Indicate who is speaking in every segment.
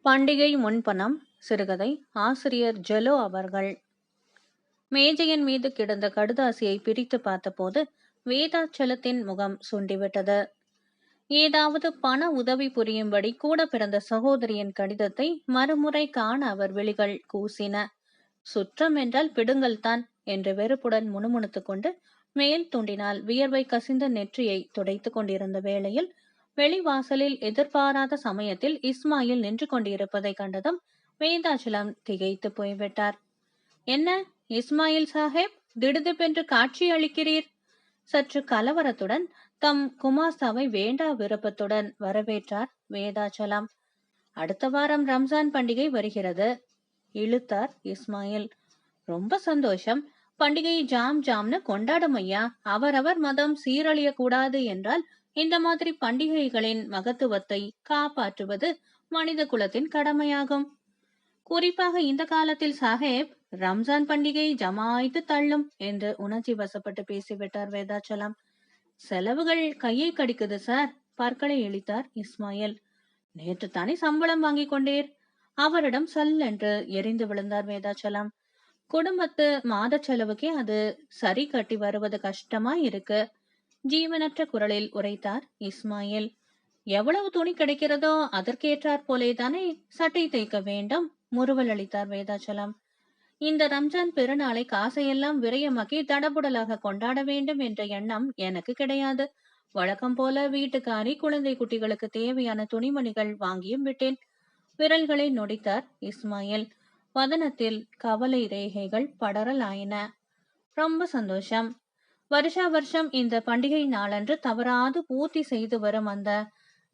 Speaker 1: பண்டிகை முன்பணம் சிறுகதை. ஆசிரியர் ஜெலோ அவர்கள். மேஜையின் மீது கிடந்த கடுதாசியை பிரித்து பார்த்தபோது வேதாச்சலத்தின் முகம் சுண்டிவிட்டது. ஏதாவது பண உதவி புரியும்படி கூட பிறந்த சகோதரியின் கடிதத்தை மறுமுறை காண அவர் விழிகள் கூசின. சுற்றம் என்றால் பிடுங்கல்தான் என்று வெறுப்புடன் முணுமுணுத்துக் கொண்டு மேல் துண்டினால் வியர்வை கசிந்த நெற்றியை துடைத்துக் கொண்டிருந்த வேளையில் வெளிவாசலில் எதிர்பாராத சமயத்தில் இஸ்மாயில் நின்று கொண்டிருப்பதை கண்டதும் வேதாச்சலம் திகைத்து போய்விட்டார். என்ன இஸ்மாயில் சாஹேப், திடுதிப்பென்று காட்சி அளிக்கிறீர்? சற்று கலவரத்துடன் தம் குமாஸ்தாவை வேண்டா விருப்பத்துடன் வரவேற்றார் வேதாச்சலம். அடுத்த வாரம் ரம்ஜான் பண்டிகை வருகிறது, இழுத்தார் இஸ்மாயில். ரொம்ப சந்தோஷம். பண்டிகையை ஜாம் ஜாம்னு கொண்டாடும் ஐயா. அவரவர் மதம் சீரழிய கூடாது என்றால் இந்த மாதிரி பண்டிகைகளின் மகத்துவத்தை காப்பாற்றுவது மனித குலத்தின் கடமையாகும். குறிப்பாக இந்த காலத்தில் சாஹேப், ரம்ஜான் பண்டிகை ஜமாய்த்து தள்ளும் என்று உணர்ச்சி வசப்பட்டு பேசிவிட்டார் வேதாச்சலம். செலவுகள் கையை கடிக்குது சார், பற்களை இழித்தார் இஸ்மாயில். நேற்று தானே சம்பளம் வாங்கி கொண்டீர்? அவரிடம் சல் என்று எரிந்து விழுந்தார் வேதாச்சலம். குடும்பத்து மாத செலவுக்கே அது சரி கட்டி வருவது கஷ்டமா இருக்கு, ஜீவனற்ற குரலில் உரைத்தார் இஸ்மாயில். எவ்வளவு துணி கிடைக்கிறதோ அதற்கேற்றாற் போலேதானே சட்டை தைக்க வேண்டும், முறுவல் அளித்தார் வேதாச்சலம். இந்த ரம்ஜான் பெருநாளை காசையெல்லாம் விரயமாக்கி தடபுடலாக கொண்டாட வேண்டும் என்ற எண்ணம் எனக்கு கிடையாது. வழக்கம் போல வீட்டுக்காரி குழந்தை குட்டிகளுக்கு தேவையான துணிமணிகள் வாங்கியும் விட்டேன். விரல்களை நொடித்தார் இஸ்மாயில். வதனத்தில் கவலை ரேகைகள் படரலாயின. ரொம்ப சந்தோஷம். வருஷா வருஷம் இந்த பண்டிகை நாளன்று தவறாது பூர்த்தி செய்து வரும் அந்த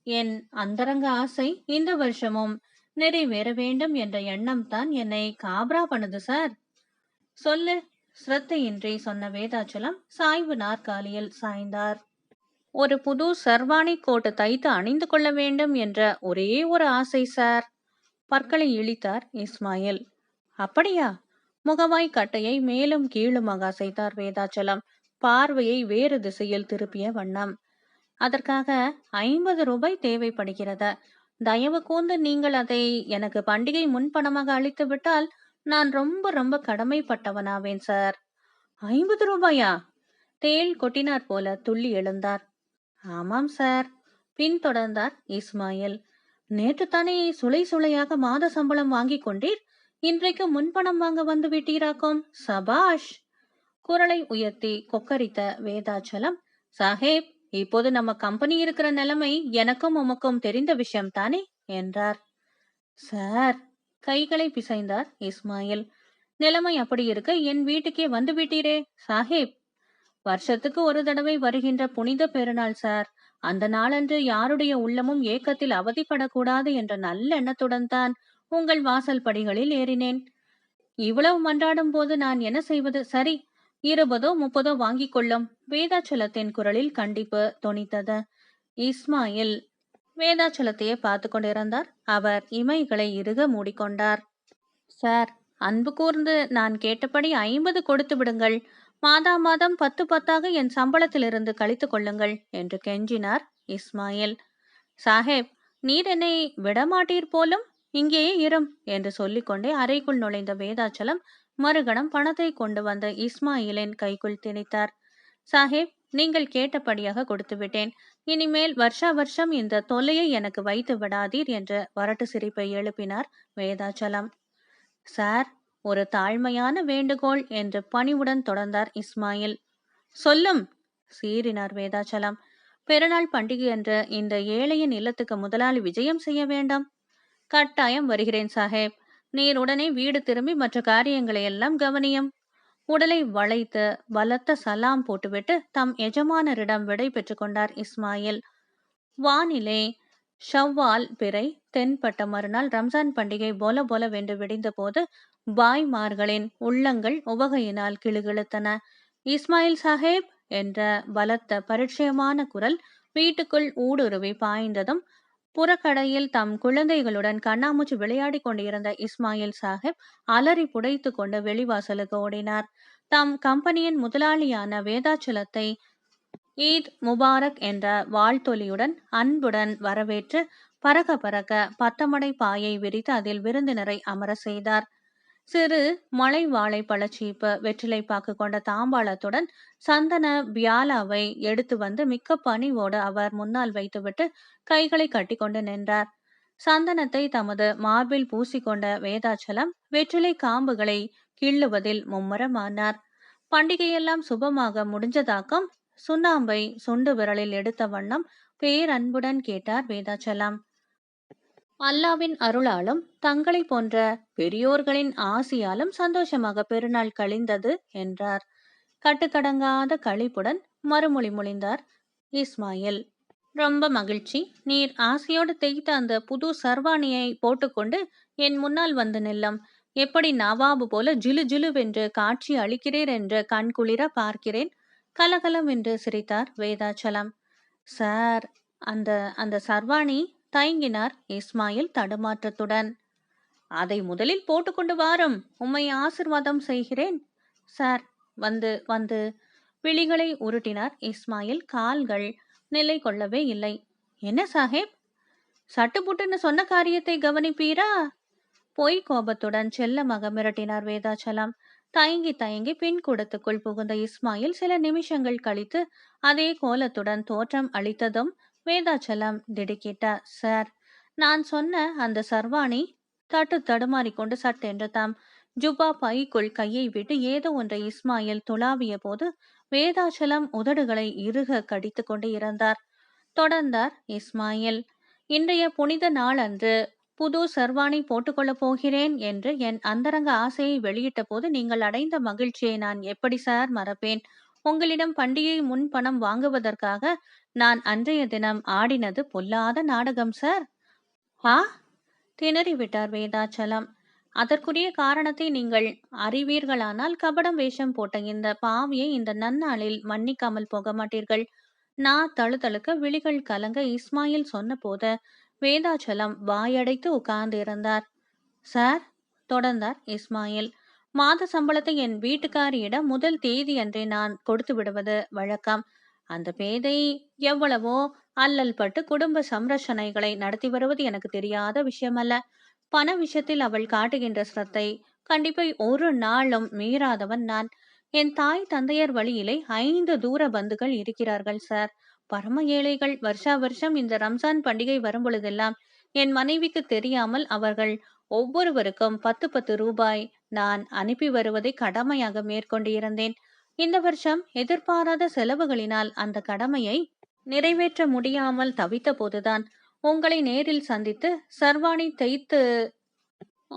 Speaker 1: என் அந்தரங்க ஆசை இந்த வருஷமும் நிறைவேற வேண்டும் என்ற எண்ணம் தான் என்னை காபரா பண்ணுது சார். சொல்லு, ஸ்ரத்தையின்றி சொன்ன வேதாச்சலம் சாய்வு நாற்காலியில் சாய்ந்தார். ஒரு புது சர்வாணி கோட்டு தைத்து அணிந்து கொள்ள வேண்டும் என்ற ஒரே ஒரு ஆசை சார், பற்களை இழித்தார் இஸ்மாயில். அப்படியா? முகவாய் கட்டையை மேலும் கீழுமாக அசைத்தார் வேதாச்சலம், பார்வையை வேறு திசையில் திருப்பிய வண்ணம். அதற்காக 50 ரூபாய் தேவைப்படுகிறது. தயவு கூர்ந்து நீங்கள் அதை எனக்கு பண்டிகை முன்பணமாக அளித்து விட்டால் நான் ரொம்ப ரொம்ப கடமைப்பட்டவனாவேன் சார். 50 ரூபாயா? தேள் கொட்டினார் போல துள்ளி எழுந்தார். ஆமாம் சார், பின்தொடர்ந்தார் இஸ்மாயில். நேற்று தானே சுளை சுளையாக மாத சம்பளம் வாங்கி கொண்டீர், இன்றைக்கு முன்பணம் வாங்க வந்து விட்டீராக்கும். சபாஷ்! குரலை உயர்த்தி கொக்கரித்த வேதாச்சலம், சாஹேப், இப்போது நம்ம கம்பெனி இருக்கிற நிலைமை எனக்கும் உமக்கும் தெரிந்த விஷயம் தானே என்றார். சார், கைகளை பிசைந்தார் இஸ்மாயில். நிலைமை அப்படி இருக்க என் வீட்டுக்கே வந்து விட்டீரே சாஹேப். வருஷத்துக்கு ஒரு தடவை வருகின்ற புனித பெருநாள் சார். அந்த நாளன்று யாருடைய உள்ளமும் ஏக்கத்தில் அவதிப்படக்கூடாது என்ற நல்ல எண்ணத்துடன் தான் உங்கள் வாசல் படிகளில் ஏறினேன். இவ்வளவு மன்றாடும் போது நான் என்ன செய்வது? சரி, 20ஓ 30ஓ வாங்கிக் கொள்ளும். வேதாச்சலத்தின் குரலில் கண்டிப்பு தொனித்தது. இஸ்மாயில் வேதாச்சலத்தையே பார்த்து கொண்டிருந்தார். அவர் இமைகளை இறுக மூடிக்கொண்டார். சார், அன்பு கூர்ந்து நான் கேட்டபடி 50 கொடுத்து விடுங்கள். மாதா மாதம் 10 10ஆக என் சம்பளத்திலிருந்து கழித்து கொள்ளுங்கள் என்று கெஞ்சினார் இஸ்மாயில். சாஹேப், நீர் என்னை விடமாட்டீர் போலும், இங்கேயே இரும் என்று சொல்லிக்கொண்டே அறைக்குள் நுழைந்த வேதாச்சலம் மறுகணம் பணத்தை கொண்டு வந்த இஸ்மாயிலின் கைக்குள் திணித்தார். சாஹேப், நீங்கள் கேட்டபடியாக கொடுத்து விட்டேன். இனிமேல் வருஷா வருஷம் இந்த தொல்லையை எனக்கு வைத்து விடாதீர் என்று வரட்டு சிரிப்பை எழுப்பினார் வேதாச்சலம். சார், ஒரு தாழ்மையான வேண்டுகோள் என்று பணிவுடன் தொடர்ந்தார் இஸ்மாயில். சொல்லும், சீறினார் வேதாச்சலம். பெருநாள் பண்டிகை என்று இந்த ஏழையின் இல்லத்துக்கு முதலாளி விஜயம் செய்ய வேண்டாம். கட்டாயம் வருகிறேன் சாஹேப். நீர் உடனே வீடு திரும்பி மற்ற காரியங்களை எல்லாம் கவனியும். உடலை வளைத்து பலத்த சலாம் போட்டுவிட்டு தம் எஜமானரிடம் விடை பெற்று கொண்டார் இஸ்மாயில். வானிலே ஷவ்வால் பிறை தென்பட்ட மறுநாள் ரம்ஜான் பண்டிகை போல போல வென்று விடிந்த போது பாய்மார்களின் உள்ளங்கள் உவகையினால் கிளுகிழுத்தன. இஸ்மாயில் சாஹேப் என்ற பலத்த பரிச்சயமான குரல் வீட்டுக்குள் ஊடுருவி பாய்ந்ததும் புறக்கடையில் தம் குழந்தைகளுடன் கண்ணாமூச்சி விளையாடி கொண்டிருந்த இஸ்மாயில் சாஹிப் அலறி புடைத்து கொண்டு வெளிவாசலுக்கு ஓடினார். தம் கம்பெனியின் முதலாளியான வேதாச்சலத்தை ஈத் முபாரக் என்ற வாழ்த்தொலியுடன் அன்புடன் வரவேற்று பறக்க பறக்க பத்தமடை பாயை விரித்து அதில் விருந்தினரை அமர செய்தார். சிறு மலை வாழை பழச்சீப்பு வெற்றிலை பாக்கு கொண்ட தாம்பாளத்துடன் சந்தன பியாலாவை எடுத்து வந்து மிக்க பணிவோடு அவர் முன்னால் வைத்துவிட்டு கைகளை கட்டிக்கொண்டு நின்றார். சந்தனத்தை தமது மார்பில் பூசிக்கொண்ட வேதாச்சலம் வெற்றிலை காம்புகளை கிள்ளுவதில் மும்முரமானார். பண்டிகையெல்லாம் சுபமாக முடிஞ்சதாக்கம்? சுண்ணாம்பை சுண்டு விரலில் எடுத்த வண்ணம் பேரன்புடன் கேட்டார் வேதாச்சலம். அல்லாவின் அருளாலும் தங்களை போன்ற பெரியோர்களின் ஆசியாலும் சந்தோஷமாக பெருநாள் கழிந்தது என்றார். கட்டுக்கடங்காத களிப்புடன் மறுமொழி மொழிந்தார் இஸ்மாயில். ரொம்ப மகிழ்ச்சி. நீர் ஆசையோடு தேய்த்த அந்த புது சர்வாணியை போட்டுக்கொண்டு என் முன்னால் வந்து நில்லம். எப்படி நவாபு போல ஜிலு ஜிலுவென்று காட்சி அளிக்கிறீர் என்று கண்குளிர பார்க்கிறேன். கலகலம் என்று சிரித்தார் வேதாச்சலம். சார், அந்த அந்த சர்வாணி, தயங்கினார் இஸ்மாயில் தடுமாற்றத்துடன். அதை முதலில் போட்டுக்கொண்டு வாரும், உம்மை ஆசிர்வாதம் செய்கிறேன். சார், வந்து வந்து விழிகளை உருட்டினார் இஸ்மாயில். கால்கள் நிலை கொள்ளவே இல்லை. என்ன சாஹேப், சட்டுப்புட்டுன்னு சொன்ன காரியத்தை கவனிப்பீரா? பொய் கோபத்துடன் செல்லமாக மிரட்டினார் வேதாச்சலம். தயங்கி தயங்கி பின் கூடத்துக்குள் புகுந்த இஸ்மாயில் சில நிமிஷங்கள் கழித்து அதே கோலத்துடன் தோற்றம் அளித்ததும் வேதாச்சலம் திடுக்கிட்டார். சார், நான் சொன்ன அந்த சர்வாணி. தடுமாறிக்கொண்டு சட்டென்று தாம் ஜுப்பா பைக்குள் கையை விட்டு ஏதோ ஒன்றை இஸ்மாயில் துளாவிய போது வேதாச்சலம் உதடுகளை இறுக கடித்து கொண்டு இருந்தார். தொடர்ந்தார் இஸ்மாயில். இன்றைய புனித நாள் அன்று புது சர்வாணி போட்டுக்கொள்ளப் போகிறேன் என்று என் அந்தரங்க ஆசையை வெளியிட்ட போது நீங்கள் அடைந்த மகிழ்ச்சியை நான் எப்படி சார் மறப்பேன்? உங்களிடம் பண்டிகை முன் பணம் வாங்குவதற்காக நான் அன்றைய தினம் ஆடினது பொல்லாத நாடகம் சார். ஆ, திணறிவிட்டார் வேதாச்சலம். அதற்குரிய காரணத்தை நீங்கள் அறிவீர்களானால் கபடம் வேஷம் போட்ட இந்த பாவியை இந்த நன்னாளில் மன்னிக்காமல் போக மாட்டீர்கள். நான் தழுதழுக்க விழிகள் கலங்க இஸ்மாயில் சொன்ன போது வேதாச்சலம் வாயடைத்து உட்கார்ந்து இருந்தார். சார், தொடர்ந்தார் இஸ்மாயில், மாத சம்பளத்தை என் வீட்டுக்காரியிடம் முதல் தேதி அன்றே நான் கொடுத்து விடுவது வழக்கம். அந்த பேதை எவ்வளவோ அல்லல் பட்டு குடும்ப சம்ரட்சணைகளை நடத்தி வருவது எனக்கு தெரியாத விஷயமல்ல. பண விஷயத்தில் அவள் காட்டுகின்ற சிரத்தை கண்டிப்பை ஒரு நாளும் மீறாதவன் நான். என் தாய் தந்தையர் வழியிலே 5 தூர பந்துகள் இருக்கிறார்கள் சார். பரம ஏழைகள். வருஷா வருஷம் இந்த ரம்ஜான் பண்டிகை வரும் பொழுதெல்லாம் என் மனைவிக்கு தெரியாமல் அவர்கள் ஒவ்வொருவருக்கும் 10 ரூபாய் நான் அனுப்பி வருவதை கடமையாக மேற்கொண்டு இருந்தேன். இந்த வருஷம் எதிர்பாராத செலவுகளினால் அந்த கடமையை நிறைவேற்ற முடியாமல் தவித்த போதுதான் உங்களை நேரில் சந்தித்து சர்வாணி தைத்து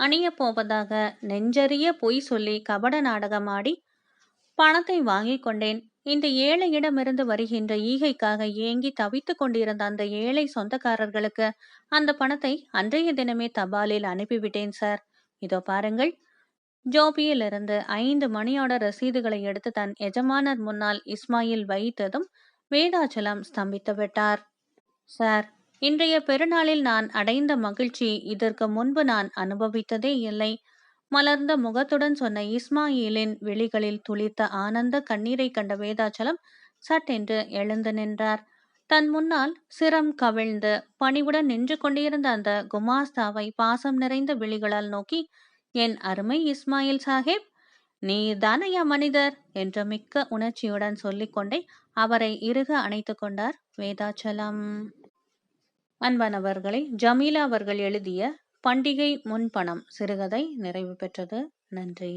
Speaker 1: அணியப் போவதாக நெஞ்சறிய பொய் சொல்லி கபட நாடகமாடி பணத்தை வாங்கி கொண்டேன். இந்த ஏழையிடமிருந்து வருகின்ற ஈகைக்காக ஏங்கி தவித்துக் கொண்டிருந்த அந்த ஏழை சொந்தக்காரர்களுக்கு அந்த பணத்தை அன்றைய தினமே தபாலில் அனுப்பிவிட்டேன் சார். இதோ பாருங்கள். ஜோபியிலிருந்து 5 மணியோட ரசீதுகளை எடுத்து தன் எஜமானர் முன்னால் இஸ்மாயில் வைத்ததும் வேதாச்சலம் ஸ்தம்பித்து விட்டார். சார், இன்றைய பெருநாளில் நான் அடைந்த மகிழ்ச்சி இதற்கு முன்பு நான் அனுபவித்ததே இல்லை. மலர்ந்த முகத்துடன் சொன்ன இஸ்மாயிலின் விழிகளில் துளிர்த்த ஆனந்த கண்ணீரை கண்ட வேதாச்சலம் சட்டென்று எழுந்து நின்றார். தன் முன்னால் சிரம் கவிழ்ந்து பணிவுடன் நின்று கொண்டிருந்த அந்த குமாஸ்தாவை பாசம் நிறைந்த விழிகளால் நோக்கி, என் அருமை இஸ்மாயில் சாஹேப், நீதானையா மனிதர் என்ற மிக்க உணர்ச்சியுடன் சொல்லிக்கொண்டே அவரை இறுக அணைத்து கொண்டார் வேதாச்சலம். அன்பானவர்களை, ஜமீலா அவர்கள் எழுதிய பண்டிகை முன்பணம் சிறுகதை நிறைவு பெற்றது. நன்றி.